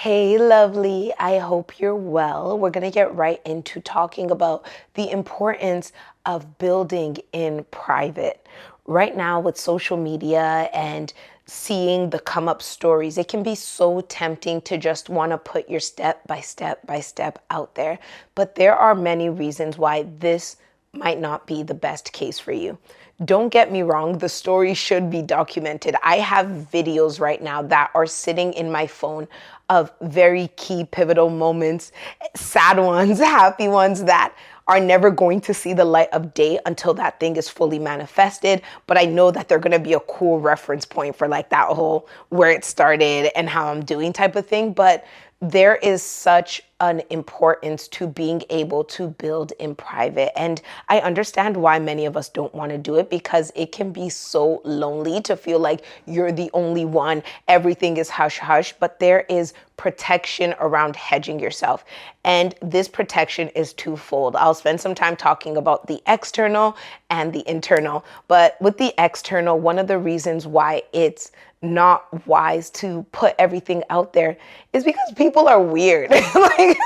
Hey, lovely. I hope you're well. We're going to get right into talking about the importance of building in private. Right now, with social media and seeing the come up stories, it can be so tempting to just want to put your step by step by step out there. But there are many reasons why this might not be the best case for you. Don't get me wrong, the story should be documented. I have videos right now that are sitting in my phone of very key pivotal moments, sad ones, happy ones that are never going to see the light of day until that thing is fully manifested. But I know that they're going to be a cool reference point for like that whole where it started and how I'm doing type of thing. But there is such an importance to being able to build in private. And I understand why many of us don't want to do it, because it can be so lonely to feel like you're the only one. Everything is hush hush, but there is protection around hedging yourself. And this protection is twofold. I'll spend some time talking about the external and the internal. But with the external, one of the reasons why it's not wise to put everything out there is because people are weird. Like,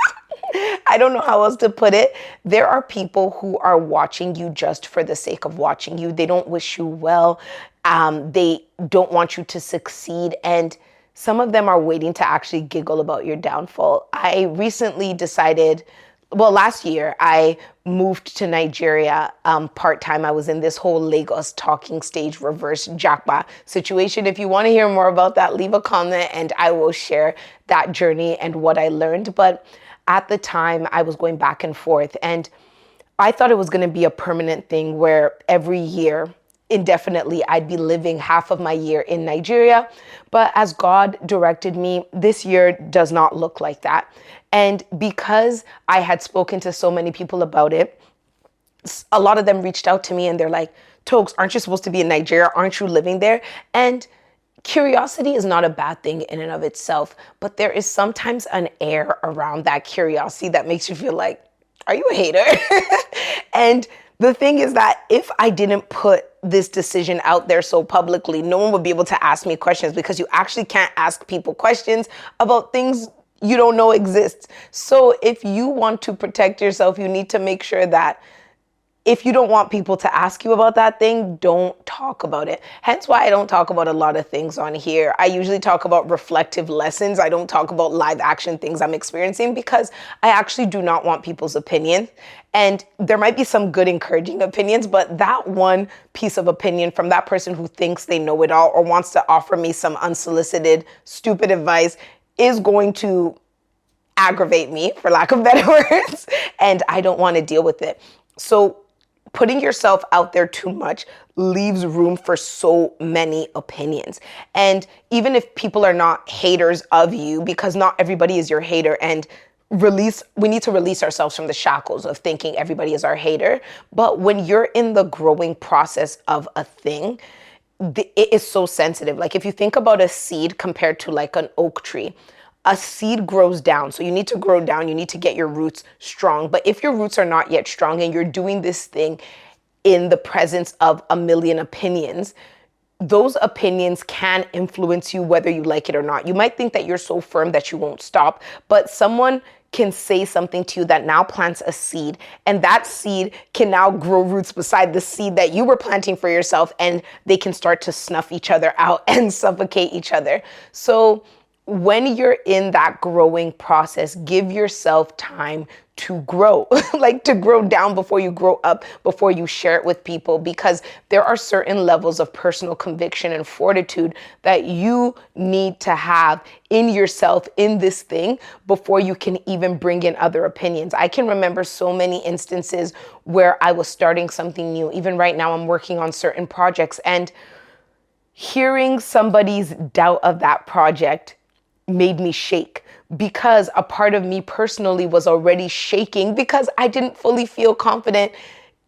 I don't know how else to put it. There are people who are watching you just for the sake of watching you. They don't wish you well. They don't want you to succeed. And some of them are waiting to actually giggle about your downfall. I recently decided, last year, I moved to Nigeria part-time. I was in this whole Lagos talking stage reverse jackpot situation. If you want to hear more about that, leave a comment and I will share that journey and what I learned. But at the time, I was going back and forth, and I thought it was going to be a permanent thing where every year, indefinitely, I'd be living half of my year in Nigeria. But as God directed me, this year does not look like that. And because I had spoken to so many people about it, a lot of them reached out to me and they're like, Toks, aren't you supposed to be in Nigeria? Aren't you living there? And curiosity is not a bad thing in and of itself, but there is sometimes an air around that curiosity that makes you feel like, are you a hater? And the thing is that if I didn't put this decision out there so publicly, no one would be able to ask me questions, because you actually can't ask people questions about things you don't know exists. So if you want to protect yourself, you need to make sure that if you don't want people to ask you about that thing, don't talk about it. Hence why I don't talk about a lot of things on here. I usually talk about reflective lessons. I don't talk about live action things I'm experiencing, because I actually do not want people's opinions. And there might be some good encouraging opinions, but that one piece of opinion from that person who thinks they know it all or wants to offer me some unsolicited, stupid advice is going to aggravate me, for lack of better words. And I don't want to deal with it. So putting yourself out there too much leaves room for so many opinions. And even if people are not haters of you, because not everybody is your hater, and we need to release ourselves from the shackles of thinking everybody is our hater. But when you're in the growing process of a thing, it is so sensitive. Like if you think about a seed compared to like an oak tree, a seed grows down. So you need to grow down. You need to get your roots strong. But if your roots are not yet strong and you're doing this thing in the presence of a million opinions, those opinions can influence you whether you like it or not. You might think that you're so firm that you won't stop, but someone can say something to you that now plants a seed, and that seed can now grow roots beside the seed that you were planting for yourself, and they can start to snuff each other out and suffocate each other. So when you're in that growing process, give yourself time to grow, like to grow down before you grow up, before you share it with people, because there are certain levels of personal conviction and fortitude that you need to have in yourself in this thing before you can even bring in other opinions. I can remember so many instances where I was starting something new. Even right now, I'm working on certain projects, and hearing somebody's doubt of that project made me shake, because a part of me personally was already shaking because I didn't fully feel confident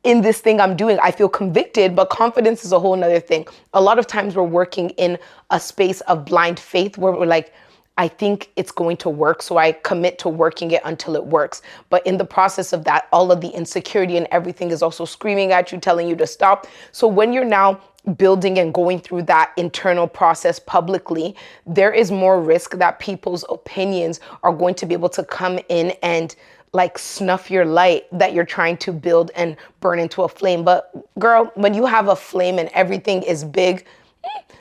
in this thing I'm doing. I feel convicted, but confidence is a whole nother thing. A lot of times we're working in a space of blind faith where we're like, I think it's going to work, so I commit to working it until it works. But in the process of that, all of the insecurity and everything is also screaming at you, telling you to stop. So when you're now building and going through that internal process publicly, there is more risk that people's opinions are going to be able to come in and like snuff your light that you're trying to build and burn into a flame. But girl, when you have a flame and everything is big,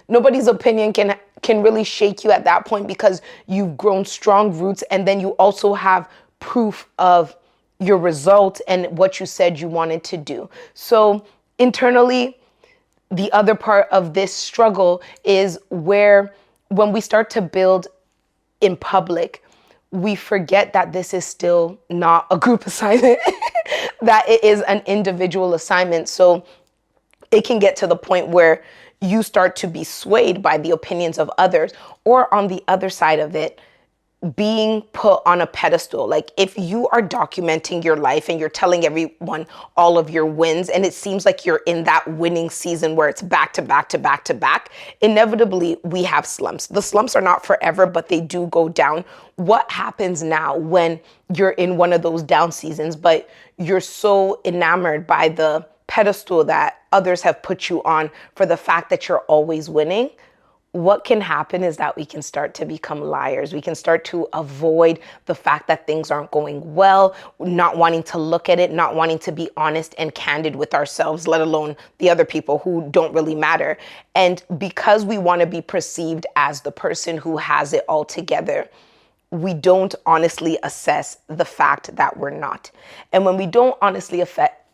nobody's opinion can really shake you at that point, because you've grown strong roots, and then you also have proof of your result and what you said you wanted to do. So internally, the other part of this struggle is where when we start to build in public, we forget that this is still not a group assignment, that it is an individual assignment. So it can get to the point where you start to be swayed by the opinions of others, or on the other side of it, being put on a pedestal. Like if you are documenting your life and you're telling everyone all of your wins, and it seems like you're in that winning season where it's back to back to back to back, inevitably we have slumps. The slumps are not forever, but they do go down. What happens now when you're in one of those down seasons, but you're so enamored by the pedestal that others have put you on for the fact that you're always winning? What can happen is that we can start to become liars. We can start to avoid the fact that things aren't going well, not wanting to look at it, not wanting to be honest and candid with ourselves, let alone the other people who don't really matter. And because we want to be perceived as the person who has it all together, we don't honestly assess the fact that we're not. And when we don't honestly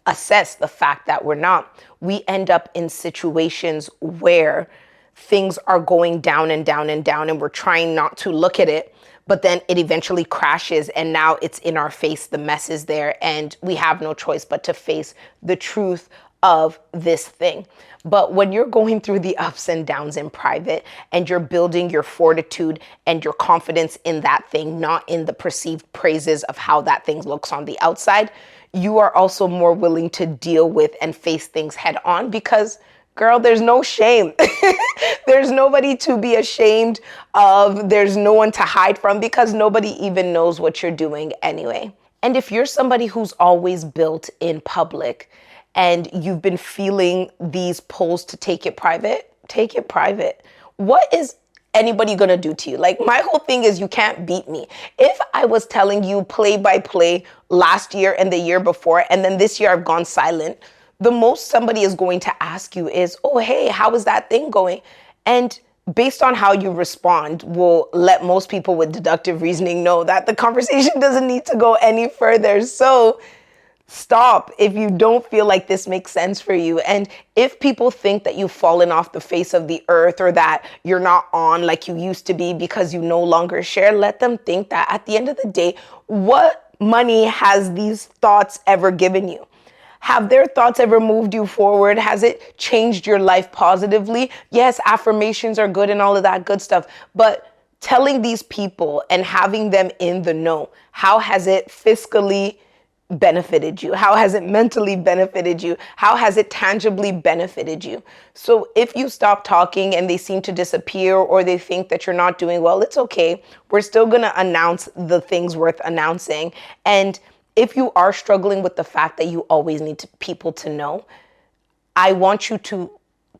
assess the fact that we're not, we end up in situations where things are going down and down and down, and we're trying not to look at it, but then it eventually crashes, and now it's in our face. The mess is there, and we have no choice but to face the truth of this thing. But when you're going through the ups and downs in private, and you're building your fortitude and your confidence in that thing, not in the perceived praises of how that thing looks on the outside, you are also more willing to deal with and face things head on, because girl, there's no shame. There's nobody to be ashamed of. There's no one to hide from, because nobody even knows what you're doing anyway. And if you're somebody who's always built in public and you've been feeling these pulls to take it private, take it private. What is anybody gonna do to you? Like, my whole thing is you can't beat me. If I was telling you play by play last year and the year before, and then this year I've gone silent, the most somebody is going to ask you is, oh, hey, how is that thing going? And based on how you respond will let most people with deductive reasoning know that the conversation doesn't need to go any further. So stop if you don't feel like this makes sense for you. And if people think that you've fallen off the face of the earth, or that you're not on like you used to be because you no longer share, let them think that. At the end of the day, what money has these thoughts ever given you? Have their thoughts ever moved you forward? Has it changed your life positively? Yes, affirmations are good and all of that good stuff, but telling these people and having them in the know, how has it fiscally benefited you? How has it mentally benefited you? How has it tangibly benefited you? So if you stop talking and they seem to disappear, or they think that you're not doing well, it's okay. We're still going to announce the things worth announcing. And if you are struggling with the fact that you always need people to know, I want you to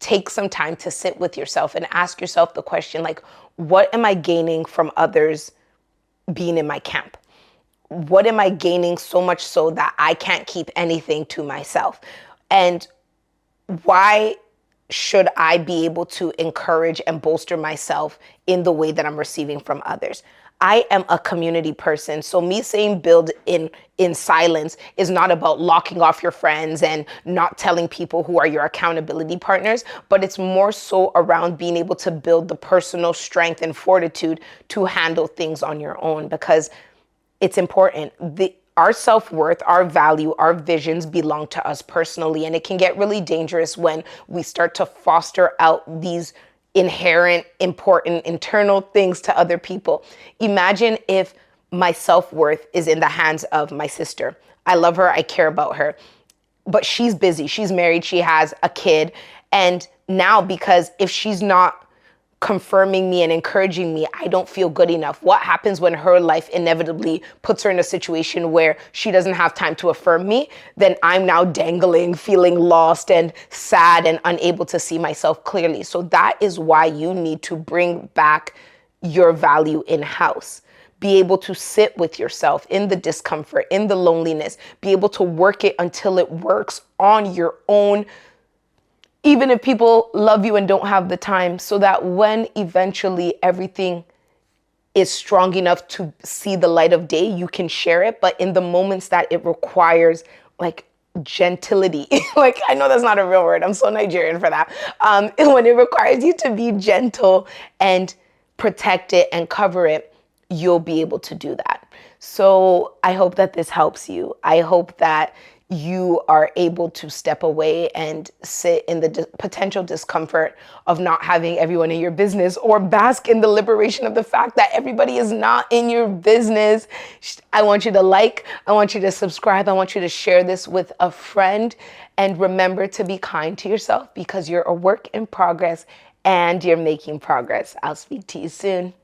take some time to sit with yourself and ask yourself the question, like, what am I gaining from others being in my camp? What am I gaining so much so that I can't keep anything to myself? And why should I be able to encourage and bolster myself in the way that I'm receiving from others? I am a community person. So me saying build in silence is not about locking off your friends and not telling people who are your accountability partners, but it's more so around being able to build the personal strength and fortitude to handle things on your own, because it's important. Our self-worth, our value, our visions belong to us personally. And it can get really dangerous when we start to foster out these inherent, important, internal things to other people. Imagine if my self-worth is in the hands of my sister. I love her, I care about her, but she's busy, she's married, she has a kid. And now, because if she's not confirming me and encouraging me, I don't feel good enough? What happens when her life inevitably puts her in a situation where she doesn't have time to affirm me? Then I'm now dangling, feeling lost and sad and unable to see myself clearly. So that is why you need to bring back your value in-house. Be able to sit with yourself in the discomfort, in the loneliness, be able to work it until it works on your own, even if people love you and don't have the time, so that when eventually everything is strong enough to see the light of day, you can share it. But in the moments that it requires like gentility, like I know that's not a real word, I'm so Nigerian for that. When it requires you to be gentle and protect it and cover it, you'll be able to do that. So I hope that this helps you. I hope that you are able to step away and sit in the potential discomfort of not having everyone in your business, or bask in the liberation of the fact that everybody is not in your business. I want you to I want you to subscribe. I want you to share this with a friend, and remember to be kind to yourself, because you're a work in progress and you're making progress. I'll speak to you soon.